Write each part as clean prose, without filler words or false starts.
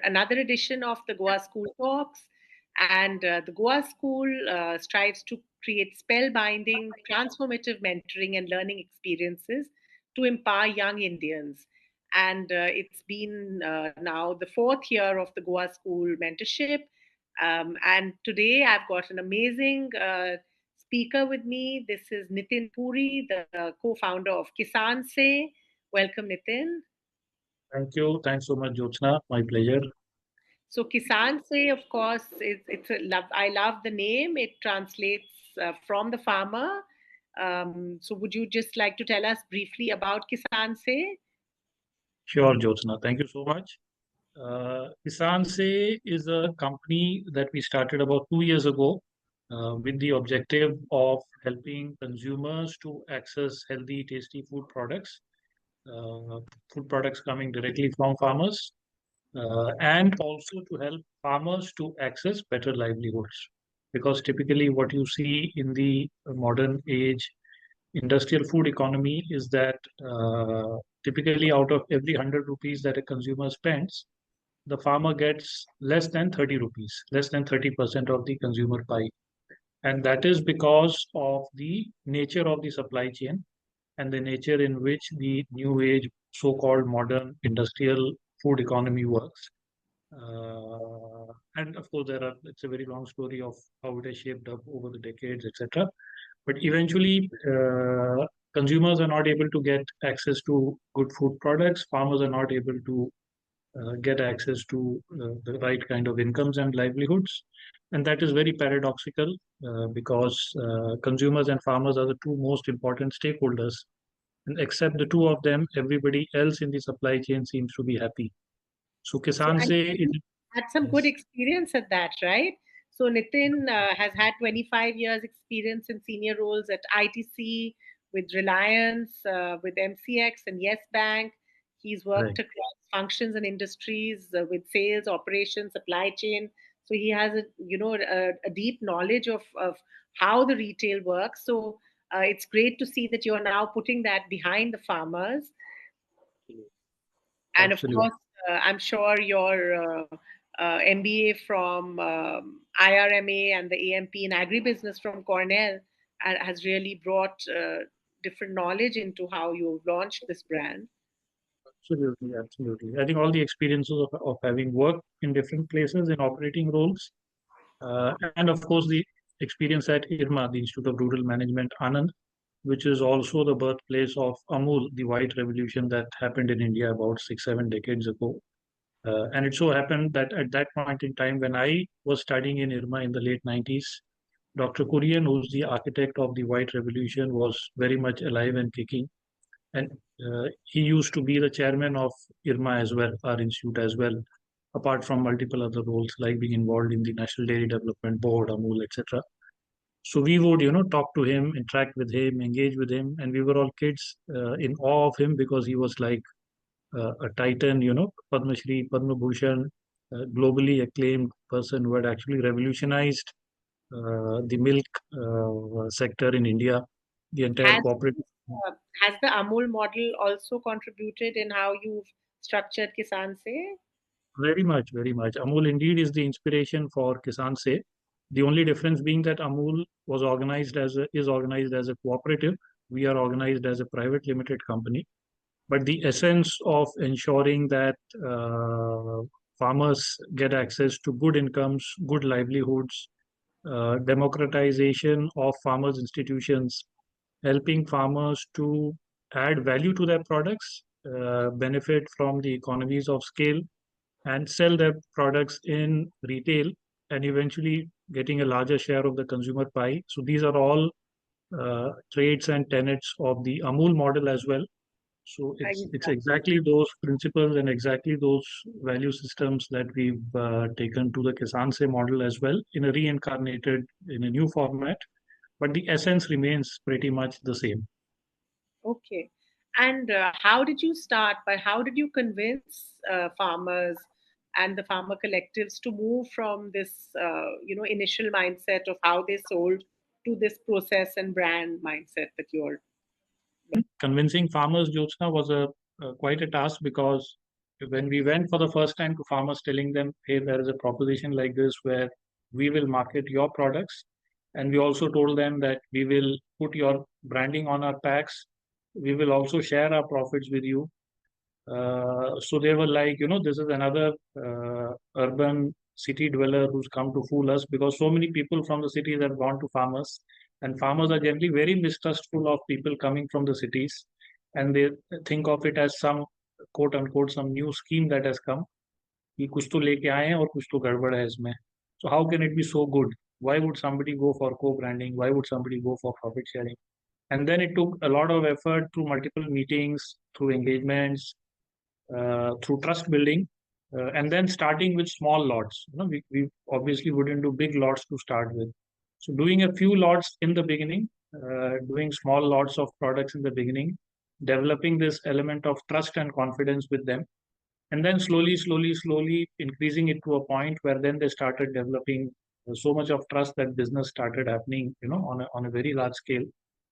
another edition of the Goa School Talks. And the Goa School strives to create spellbinding, transformative mentoring and learning experiences to empower young Indians. And it's been now the fourth year of the Goa School mentorship. And today I've got an amazing speaker with me. This is Nitin Puri, the co founder of KisaanSay. Welcome, Nitin. Thank you. Thanks so much, Jyotsna. My pleasure. So KisaanSay, of course, it's a love. I love the name. It translates from the farmer. So would you just like to tell us briefly about KisaanSay? Sure, Jyotsna. Thank you so much. KisaanSay is a company that we started about 2 years ago with the objective of helping consumers to access healthy, tasty food products coming directly from farmers, and also to help farmers to access better livelihoods. Because typically, what you see in the modern age industrial food economy is that typically out of every 100 rupees that a consumer spends, the farmer gets less than 30 rupees, less than 30% of the consumer pie. And that is because of the nature of the supply chain and the nature in which the new age so-called modern industrial food economy works. And of course, it's a very long story of how it has shaped up over the decades, etc. But eventually, consumers are not able to get access to good food products. Farmers are not able to get access to the right kind of incomes and livelihoods. And that is very paradoxical because consumers and farmers are the two most important stakeholders. And except the two of them, everybody else in the supply chain seems to be happy. So So Kisan I Say is, had some good yes, experience at that, right? So Nitin has had 25 years experience in senior roles at ITC, with Reliance, with MCX and Yes Bank. He's right. worked across functions and industries with sales, operations, supply chain. So he has a deep knowledge of how the retail works. So it's great to see that you're now putting that behind the farmers. And of Absolutely. course, I'm sure your MBA from IRMA and the AMP in Agribusiness from Cornell has really brought different knowledge into how you've launched this brand. Absolutely, absolutely. I think all the experiences of having worked in different places in operating roles, and of course the experience at IRMA, the Institute of Rural Management Anand, which is also the birthplace of Amul, the white revolution that happened in India about 6, 7 decades ago. And it so happened that at that point in time, when I was studying in IRMA in the late 90s, Dr. Kurian, who's the architect of the white revolution, was very much alive and kicking. And he used to be the chairman of IRMA as well, our institute as well, apart from multiple other roles like being involved in the National Dairy Development Board, Amul, etc. So we would, talk to him, interact with him, engage with him, and we were all kids in awe of him because he was like a titan, Padma Shri, Padma Bhushan, globally acclaimed person who had actually revolutionized the milk sector in India, the entire Has cooperative. uh, has the Amul model also contributed in how you've structured Kisan Say? Very much, very much. Amul indeed is the inspiration for Kisan Say. The only difference being that Amul is organized as a cooperative. We are organized as a private limited company. But the essence of ensuring that farmers get access to good incomes, good livelihoods, democratization of farmers' institutions, helping farmers to add value to their products, benefit from the economies of scale, and sell their products in retail and eventually getting a larger share of the consumer pie. So these are all traits and tenets of the Amul model as well. So it's exactly those principles and exactly those value systems that we've taken to the KisaanSay model as well in a reincarnated in a new format, but the essence remains pretty much the same. Okay. And how did you start? By how did you convince farmers and the farmer collectives to move from this, initial mindset of how they sold to this process and brand mindset that you're? Convincing farmers, Jyotsna, was a quite a task because when we went for the first time to farmers telling them, hey, there is a proposition like this where we will market your products. And we also told them that we will put your branding on our packs. We will also share our profits with you. So they were like, this is another urban city dweller who's come to fool us, because so many people from the cities have gone to farmers, and farmers are generally very mistrustful of people coming from the cities, and they think of it as some quote unquote some new scheme that has come कि कुछ तो लेके आए हैं और कुछ तो गड़बड़ है इसमें. So how can it be so good? Why would somebody go for co-branding? Why would somebody go for profit sharing? And then it took a lot of effort through multiple meetings, through engagements, through trust building, and then starting with small lots. We obviously wouldn't do big lots to start with. So doing a few lots in the beginning, doing small lots of products in the beginning, developing this element of trust and confidence with them, and then slowly increasing it to a point where then they started developing so much of trust that business started happening, on a very large scale.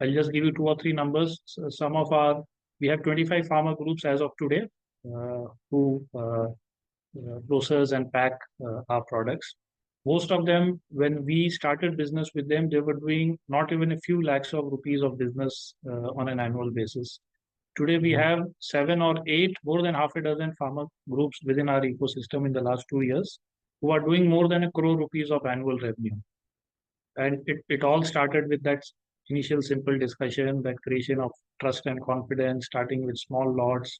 I'll just give you two or three numbers. So we have 25 farmer groups as of today, who process and pack our products. Most of them, when we started business with them, they were doing not even a few lakhs of rupees of business on an annual basis. Today, we have 7 or 8, more than half a dozen farmer groups within our ecosystem in the last 2 years who are doing more than 1 crore rupees of annual revenue. And it all started with that initial simple discussion, that creation of trust and confidence, starting with small lots,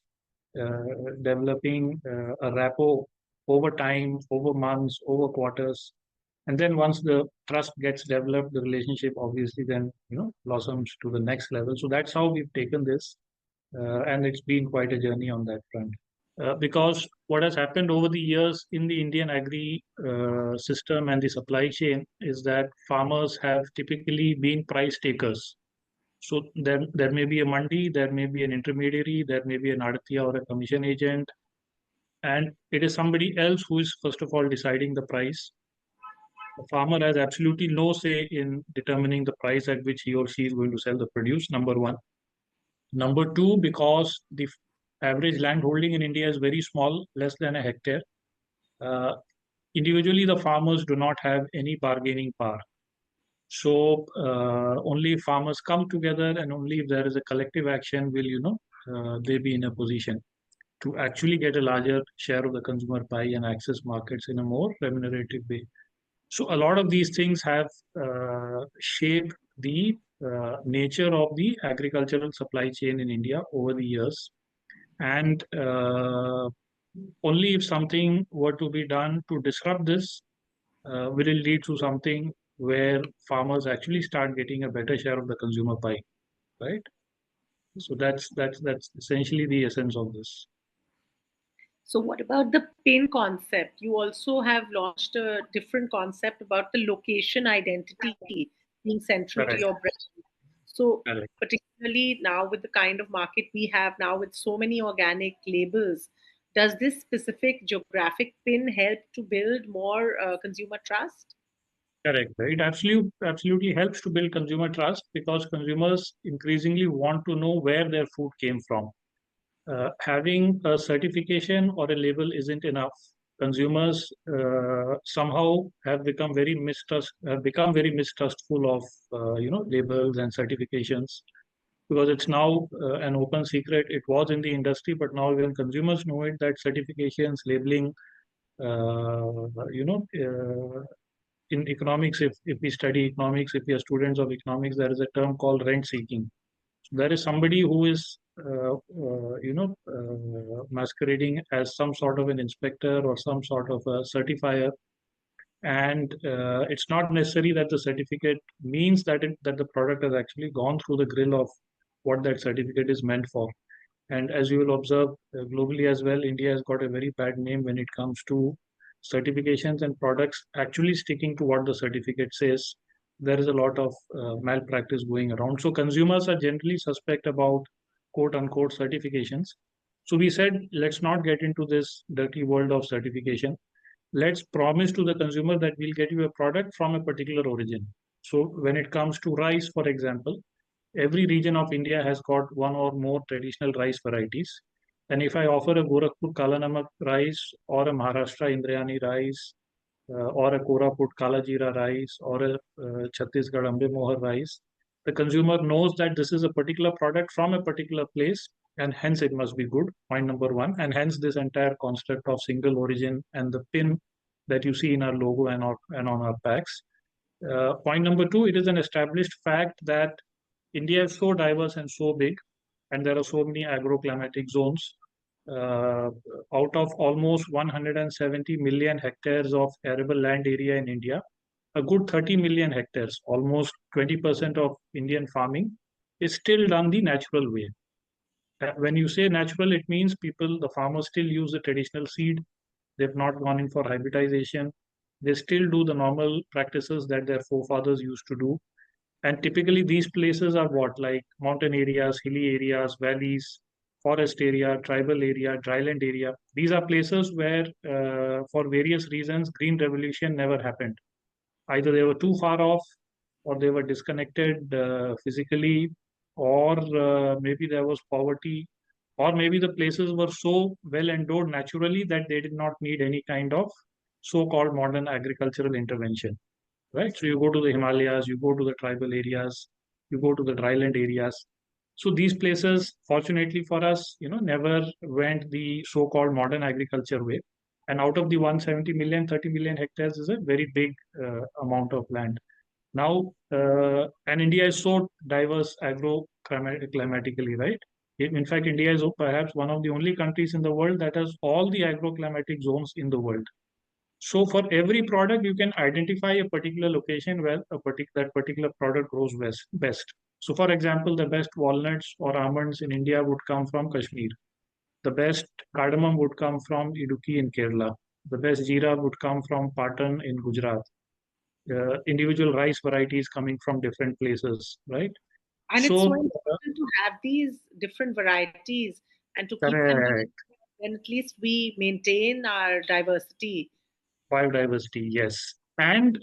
developing a rapport over time, over months, over quarters. And then once the trust gets developed, the relationship obviously then, blossoms to the next level. So that's how we've taken this. And it's been quite a journey on that front. Because what has happened over the years in the Indian agri system and the supply chain is that farmers have typically been price takers. So there may be a mandi, there may be an intermediary, there may be an aditya or a commission agent, and it is somebody else who is first of all deciding the price. The farmer has absolutely no say in determining the price at which he or she is going to sell the produce, number one. Number two, because the average land holding in India is very small, less than a hectare, uh, individually the farmers do not have any bargaining power. So only if farmers come together, and only if there is a collective action will, they be in a position to actually get a larger share of the consumer pie and access markets in a more remunerative way. So a lot of these things have shaped the nature of the agricultural supply chain in India over the years. And only if something were to be done to disrupt this, will it lead to something where farmers actually start getting a better share of the consumer pie, right? So that's essentially the essence of this. So, what about the PIN concept? You also have launched a different concept about the location identity being central to Correct. your brand. So, Correct. particularly now with the kind of market we have now with so many organic labels, does this specific geographic PIN help to build more consumer trust? Correct. It absolutely helps to build consumer trust because consumers increasingly want to know where their food came from. Having a certification or a label isn't enough. Consumers somehow have become very mistrustful of labels and certifications, because it's now an open secret. It was in the industry, but now even consumers know it, that certifications, labeling, in economics, if we study economics, if we are students of economics, there is a term called rent seeking. So there is somebody who is, masquerading as some sort of an inspector or some sort of a certifier, and it's not necessary that the certificate means that the product has actually gone through the grill of what that certificate is meant for. And as you will observe globally as well, India has got a very bad name when it comes to certifications and products actually sticking to what the certificate says. There is a lot of malpractice going around. So consumers are generally suspect about quote unquote certifications. So we said, let's not get into this dirty world of certification. Let's promise to the consumer that we'll get you a product from a particular origin. So when it comes to rice, for example, every region of India has got one or more traditional rice varieties. And if I offer a Gorakhpur Kala Namak rice or a Maharashtra Indrayani rice or a Koraput Kala Jeera rice or a Chhattisgarh Ambe Mohar rice, the consumer knows that this is a particular product from a particular place and hence it must be good, point number one. And hence this entire construct of single origin and the pin that you see in our logo and on our packs. Point number two, it is an established fact that India is so diverse and so big, and there are so many agroclimatic zones. Uh, Out of almost 170 million hectares of arable land area in India, a good 30 million hectares, almost 20% of Indian farming, is still done the natural way. When you say natural, it means the farmers still use the traditional seed. They've not gone in for hybridization. They still do the normal practices that their forefathers used to do. And typically these places are what? Like mountain areas, hilly areas, valleys, forest area, tribal area, dryland area. These are places where, for various reasons, green revolution never happened. Either they were too far off, or they were disconnected physically, or maybe there was poverty, or maybe the places were so well endowed naturally that they did not need any kind of so-called modern agricultural intervention, right? So you go to the Himalayas, you go to the tribal areas, you go to the dryland areas. So these places, fortunately for us, never went the so-called modern agriculture way. And out of the 170 million, 30 million hectares is a very big amount of land. Now, and India is so diverse agro-climatically, right? In fact, India is perhaps one of the only countries in the world that has all the agroclimatic zones in the world. So for every product, you can identify a particular location where that particular product grows best. So for example, the best walnuts or almonds in India would come from Kashmir. The best cardamom would come from Idukki in Kerala. The best jeera would come from Patan in Gujarat. Individual rice varieties coming from different places, right? And it's so So, important to have these different varieties and to keep them together. correct. Then at least we maintain our diversity. Biodiversity, yes. And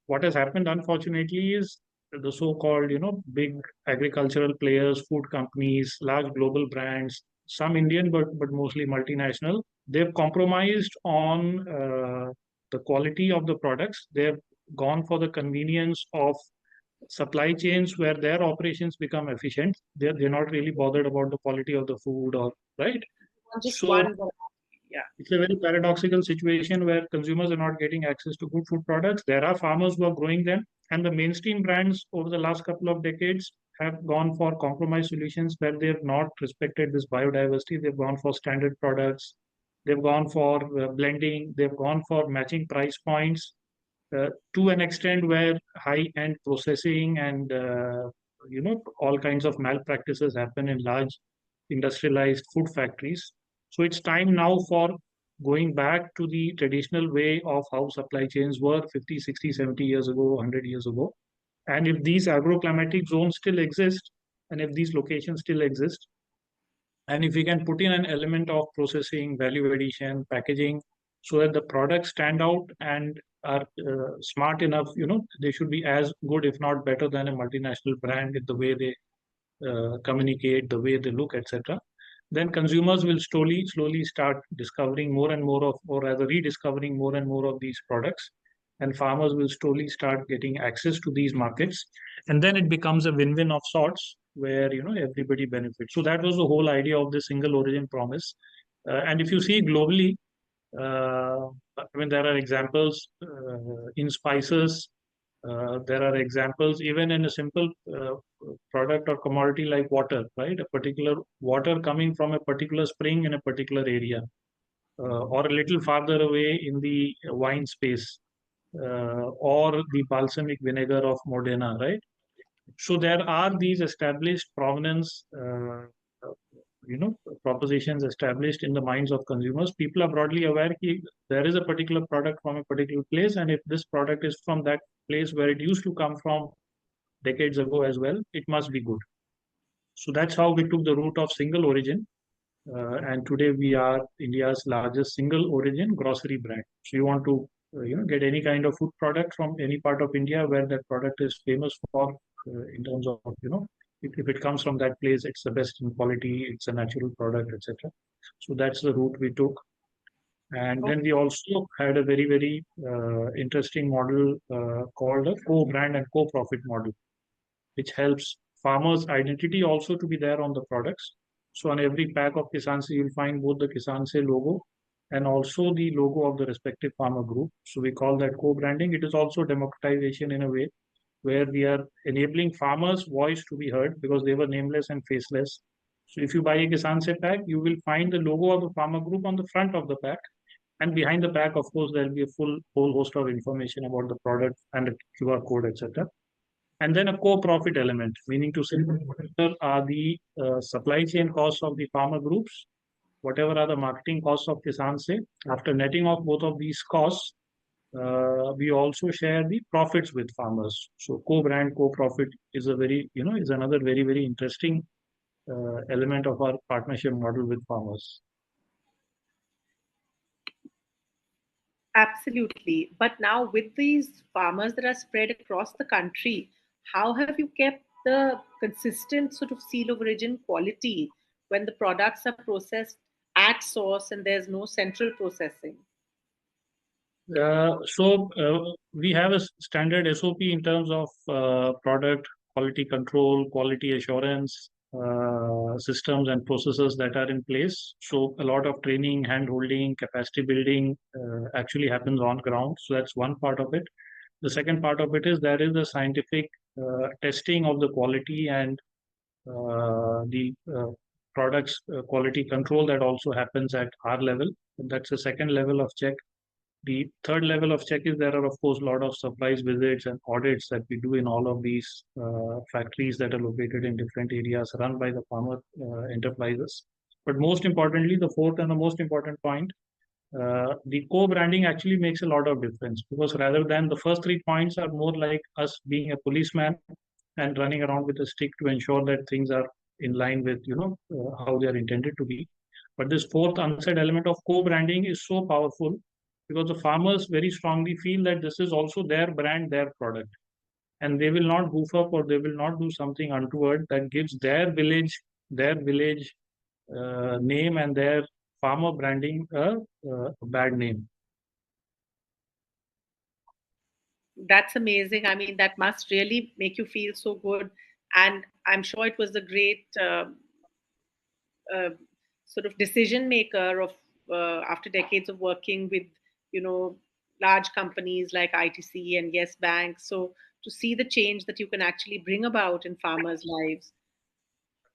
what has happened, unfortunately, is the so-called, big agricultural players, food companies, large global brands, some Indian, but mostly multinational. They've compromised on the quality of the products. They've gone for the convenience of supply chains where their operations become efficient. They're not really bothered about the quality of the food or right. Just So one variety. Yeah. it's a very paradoxical situation where consumers are not getting access to good food products. There are farmers who are growing them, and the mainstream brands over the last couple of decades have gone for compromise solutions where they have not respected this biodiversity. They've gone for standard products, they've gone for blending, they've gone for matching price points to an extent where high-end processing and all kinds of malpractices happen in large industrialized food factories. So it's time now for going back to the traditional way of how supply chains were 50, 60, 70 years ago, 100 years ago. And if these agroclimatic zones still exist, and if these locations still exist, and if we can put in an element of processing, value addition, packaging, so that the products stand out and are smart enough, they should be as good, if not better, than a multinational brand in the way they communicate, the way they look, etc. Then consumers will slowly start discovering more and more of, or rather rediscovering more and more of these products. And farmers will slowly start getting access to these markets. And then it becomes a win-win of sorts where, everybody benefits. So that was the whole idea of the single origin promise. And if you see globally, there are examples in spices. There are examples even in a simple product or commodity like water, right? A particular water coming from a particular spring in a particular area, or a little farther away in the wine space, or the balsamic vinegar of Modena, right? So there are these established provenance, propositions established in the minds of consumers. People are broadly aware that there is a particular product from a particular place, and if this product is from that place where it used to come from decades ago as well, it must be good. So that's how we took the route of single origin. And today we are India's largest single origin grocery brand. So you want to, get any kind of food product from any part of India where that product is famous for, in terms of, if it comes from that place, it's the best in quality, it's a natural product, etc. So that's the route we took. And then we also had a very, very interesting model called a co-brand and co-profit model, which helps farmers' identity also to be there on the products. So on every pack of KisaanSay, you'll find both the KisaanSay logo and also the logo of the respective farmer group. So we call that co-branding. It is also democratization in a way where we are enabling farmers' voice to be heard because they were nameless and faceless. So if you buy a KisaanSay pack, you will find the logo of the farmer group on the front of the pack. And behind the pack, of course, there will be a whole host of information about the product and the QR code, etc. And then a co-profit element, meaning to say whatever are the supply chain costs of the farmer groups, whatever are the marketing costs of KisaanSay. After netting off both of these costs, we also share the profits with farmers. So co-brand, co-profit is a is another very, very interesting element of our partnership model with farmers. Absolutely. But now, with these farmers that are spread across the country, how have you kept the consistent sort of seal of origin quality when the products are processed at source and there's no central processing? We have a standard SOP in terms of product quality control, quality assurance systems and processes that are in place. So a lot of training, hand holding, capacity building actually happens on ground. So that's one part of it. The second part of it is there is a scientific testing of the quality and the products quality control that also happens at our level. That's the second level of check. The third level of check is there are, of course, a lot of surprise visits and audits that we do in all of these factories that are located in different areas run by the farmer enterprises. But most importantly, the fourth and the most important point, the co-branding actually makes a lot of difference because rather than the first 3 points are more like us being a policeman and running around with a stick to ensure that things are in line with how they are intended to be. But this fourth unsaid element of co-branding is so powerful because the farmers very strongly feel that this is also their brand, their product, and they will not goof up or they will not do something untoward that gives their village name and their farmer branding a bad name. That's amazing. I mean, that must really make you feel so good. And I'm sure it was a great uh, sort of decision maker of after decades of working with, you know, large companies like ITC and Yes Bank. So to see the change that you can actually bring about in farmers' lives.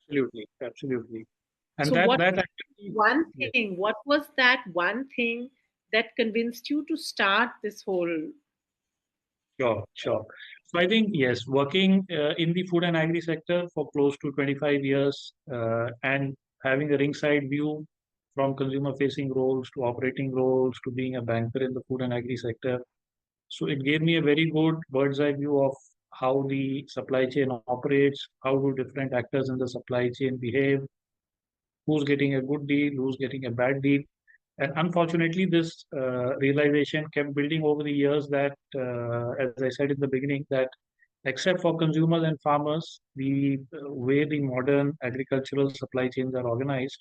Absolutely, absolutely. And So that what that actually, one yes, thing, what was that one thing that convinced you to start this whole? sure, sure. So I think yes, working in the food and agri sector for close to 25 years and having a ringside view from consumer-facing roles to operating roles to being a banker in the food and agri sector. So it gave me a very good bird's eye view of how the supply chain operates, how do different actors in the supply chain behave, who's getting a good deal, who's getting a bad deal. And unfortunately, this realization kept building over the years that, as I said in the beginning, that except for consumers and farmers, the way the modern agricultural supply chains are organized,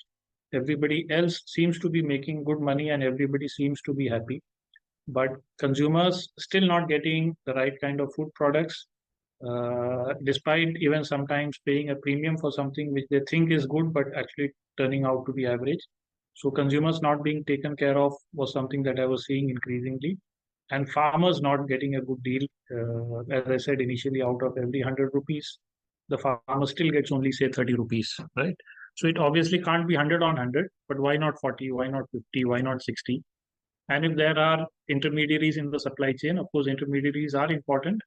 everybody else seems to be making good money and everybody seems to be happy. But consumers still not getting the right kind of food products, despite even sometimes paying a premium for something which they think is good, but actually turning out to be average. So consumers not being taken care of was something that I was seeing increasingly, and farmers not getting a good deal. As I said initially, out of every 100 rupees, the farmer still gets only say 30 rupees, right? So it obviously can't be 100 on 100, but why not 40? Why not 50? Why not 60? And if there are intermediaries in the supply chain, of course, intermediaries are important,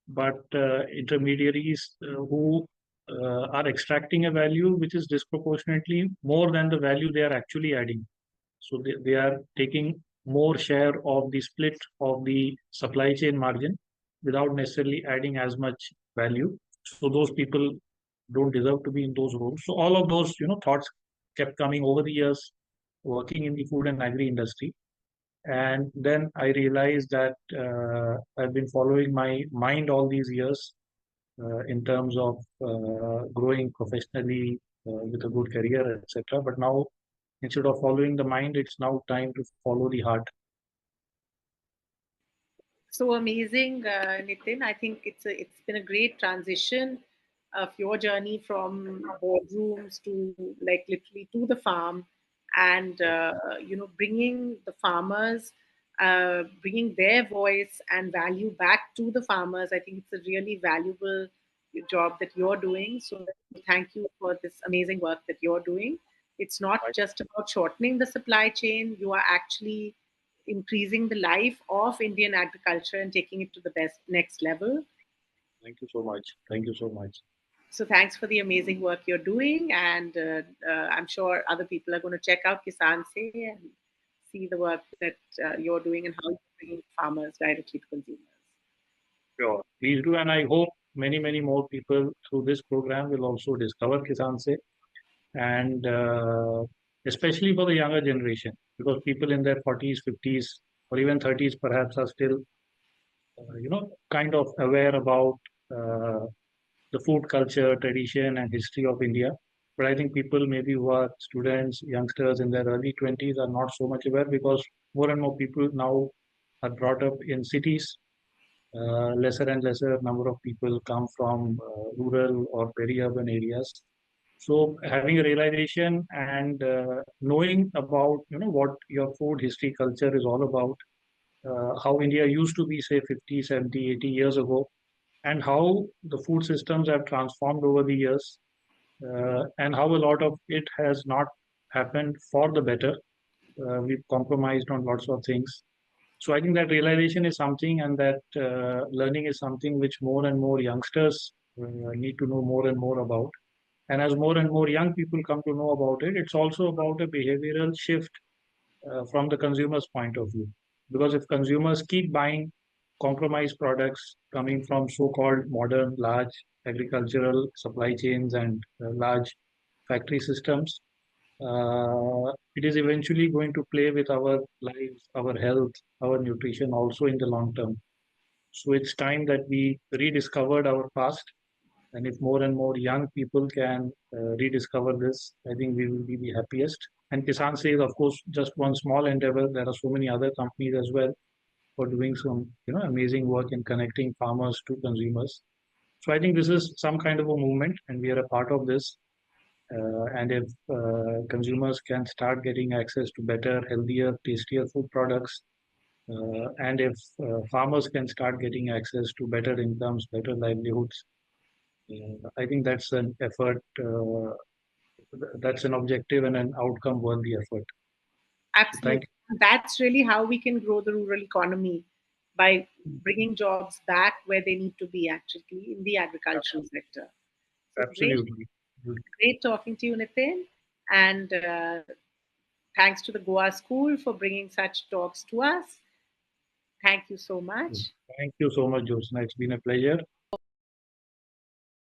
but intermediaries who are extracting a value which is disproportionately more than the value they are actually adding. So they are taking more share of the split of the supply chain margin without necessarily adding as much value. So those people don't deserve to be in those roles. So all of those, thoughts kept coming over the years working in the food and agri industry. And then I realized that I've been following my mind all these years in terms of growing professionally with a good career, etc. But now, instead of following the mind, it's now time to follow the heart. So amazing, Nitin. I think it's been a great transition of your journey from boardrooms to like literally to the farm, and bringing the farmers, bringing their voice and value back to the farmers. I think it's a really valuable job that you're doing. So thank you for this amazing work that you're doing. It's not just about shortening the supply chain. You are actually increasing the life of Indian agriculture and taking it to the best next level. Thank you so much. Thank you so much. So thanks for the amazing work you're doing, and I'm sure other people are going to check out KisaanSay and see the work that you're doing and how you're bringing farmers directly to consumers. Sure. Please do, and I hope many, many more people through this program will also discover KisaanSay, and especially for the younger generation, because people in their 40s, 50s, or even 30s perhaps are still, kind of aware about uh, the food culture, tradition, and history of India. But I think people maybe who are students, youngsters in their early 20s are not so much aware, because more and more people now are brought up in cities. Lesser and lesser number of people come from rural or peri-urban areas. So having a realization and knowing about what your food history culture is all about, how India used to be, say, 50, 70, 80 years ago, and how the food systems have transformed over the years, and how a lot of it has not happened for the better. We've compromised on lots of things. So I think that realization is something, and that learning is something which more and more youngsters need to know more and more about. And as more and more young people come to know about it, it's also about a behavioral shift from the consumer's point of view. Because if consumers keep buying compromised products coming from so-called modern, large agricultural supply chains and large factory systems, it is eventually going to play with our lives, our health, our nutrition also in the long term. So it's time that we rediscovered our past. And if more and more young people can rediscover this, I think we will be the happiest. And KisaanSay is, of course, just one small endeavor. There are so many other companies as well for doing some, amazing work in connecting farmers to consumers. So I think this is some kind of a movement, and we are a part of this. And if consumers can start getting access to better, healthier, tastier food products, and if farmers can start getting access to better incomes, better livelihoods, I think that's an effort, that's an objective and an outcome worthy effort. So thank Absolutely. That's really how we can grow the rural economy by you. bringing jobs back where they need to be actually in the agricultural sector. So Absolutely. great talking to you, Nitin. And thanks to the Goa School for bringing such talks to us. Thank you so much. Thank you so much, Jyotsna. It's been a pleasure.